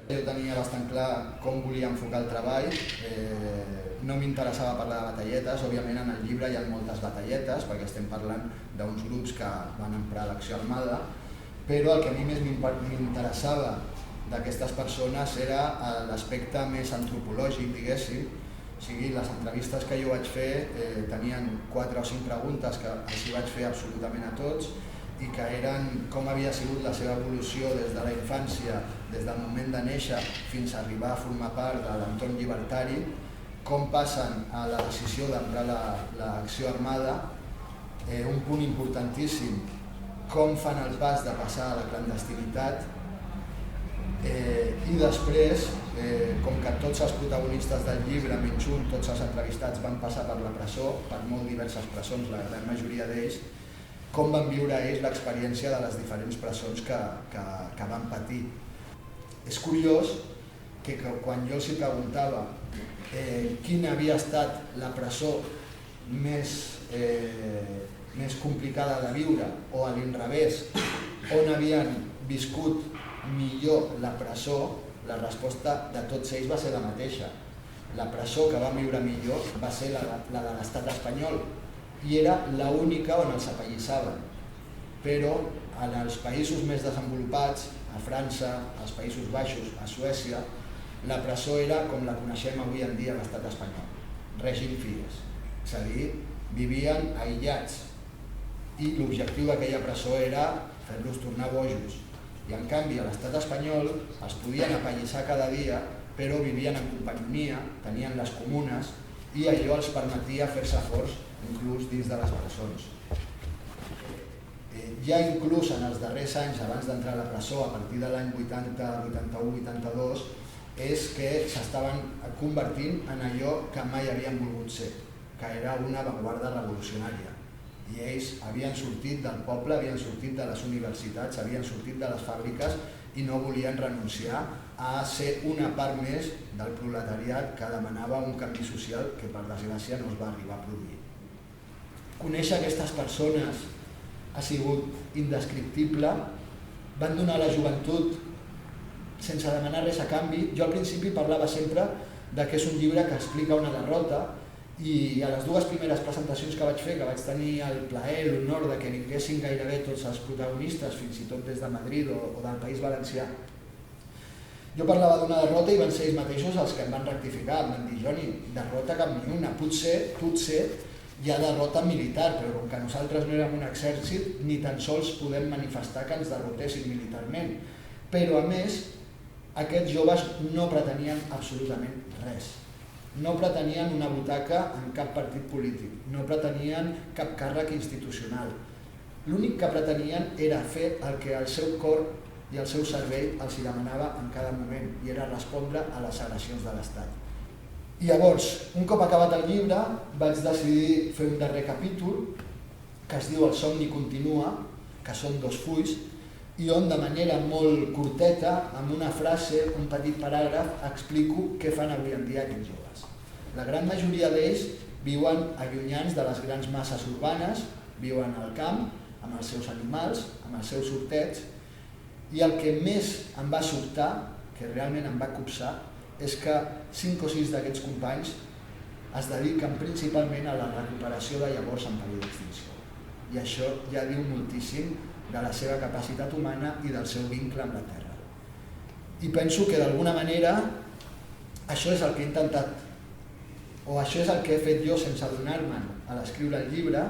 Jo tenia bastant clar com volia enfocar el treball, no m'interessava parlar de batalletes, òbviament en el llibre hi ha moltes batalletes perquè estem parlant d'uns grups que van emprar l'acció armada, però el que a mi més m'interessava d'aquestes persones era l'aspecte més antropològic, diguéssim. O sigui, les entrevistes que jo vaig fer tenien 4 o 5 preguntes que els hi vaig fer absolutament a tots i que eren com havia sigut la seva evolució des de la infància, des del moment de néixer fins a arribar a formar part de l'entorn llibertari, com passen a la decisió d'emprar l'acció armada, un punt importantíssim, com fan el pas de passar a la clandestinitat, i després, com que tots els protagonistes del llibre, menys un, tots els entrevistats van passar per la presó, per molt diverses presons, la gran majoria d'ells, com van viure ells l'experiència de les diferents presons que van patir. És curiós que quan jo els preguntava quina havia estat la presó més complicada de viure o a l'inrevés, on havien viscut millor la presó, la resposta de tots ells va ser la mateixa. La presó que van viure millor va ser la de l'estat espanyol i era l'única on els apallissaven. Però en els països més desenvolupats, a França, als Països Baixos, a Suècia, la presó era com la coneixem avui en dia a l'estat espanyol, règim Fies. És a dir, vivien aïllats i l'objectiu d'aquella presó era fer-los tornar bojos. I en canvi a l'estat espanyol els podien apallissar cada dia, però vivien en companyia, tenien les comunes i allò els permetia fer-se forts inclús dins de les presons. Ja inclús en els darrers anys, abans d'entrar a la presó, a partir de l'any 80, 81, 82, és que s'estaven convertint en allò que mai havien volgut ser, que era una avantguarda revolucionària. I ells havien sortit del poble, havien sortit de les universitats, havien sortit de les fàbriques i no volien renunciar a ser una part més del proletariat que demanava un canvi social que per desgràcia no es va arribar a produir. Conèixer aquestes persones ha sigut indescriptible, van donar a la joventut sense demanar res a canvi. Jo al principi parlava sempre que és un llibre que explica una derrota i a les 2 primeres presentacions que vaig fer, que vaig tenir el plaer, l'honor de que vinguessin gairebé tots els protagonistes, fins i tot des de Madrid o del País Valencià, jo parlava d'una derrota i van ser ells mateixos els que em van rectificar, em van dir, Joni, derrota cap ni una, potser hi ha derrota militar, però com que nosaltres no érem un exèrcit, ni tan sols podem manifestar que ens derrotessin militarment. Però a més, aquests joves no pretenien absolutament res. No pretenien una butaca en cap partit polític, no pretenien cap càrrec institucional. L'únic que pretenien era fer el que el seu cor i el seu cervell els demanava en cada moment, i era respondre a les agressions de l'Estat. I llavors, un cop acabat el llibre, vaig decidir fer un darrer capítol que es diu El somni continua, que són 2 fulls, i on de manera molt curteta, amb una frase, un petit paràgraf, explico què fan avui en dia aquests joves. La gran majoria d'ells viuen allunyats de les grans masses urbanes, viuen al camp, amb els seus animals, amb els seus hortets, i el que més em va sobtar, que realment em va copsar, és que 5 o 6 d'aquests companys es dediquen principalment a la recuperació de llavors en perill d'extinció. I això ja diu moltíssim de la seva capacitat humana i del seu vincle amb la Terra. I penso que d'alguna manera això és el que he intentat, o això és el que he fet jo sense adonar-me'n a l'escriure el llibre,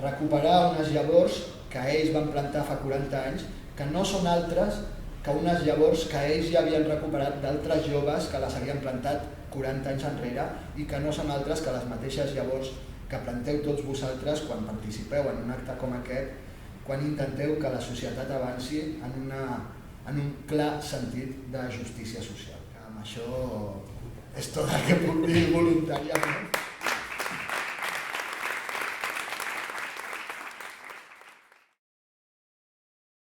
recuperar unes llavors que ells van plantar fa 40 anys, que no són altres que unes llavors que ells ja havien recuperat d'altres joves que les havien plantat 40 anys enrere i que no són altres que les mateixes llavors que planteu tots vosaltres quan participeu en un acte com aquest, quan intenteu que la societat avanci en un clar sentit de justícia social. Amb això és tot el que puc dir voluntàriament.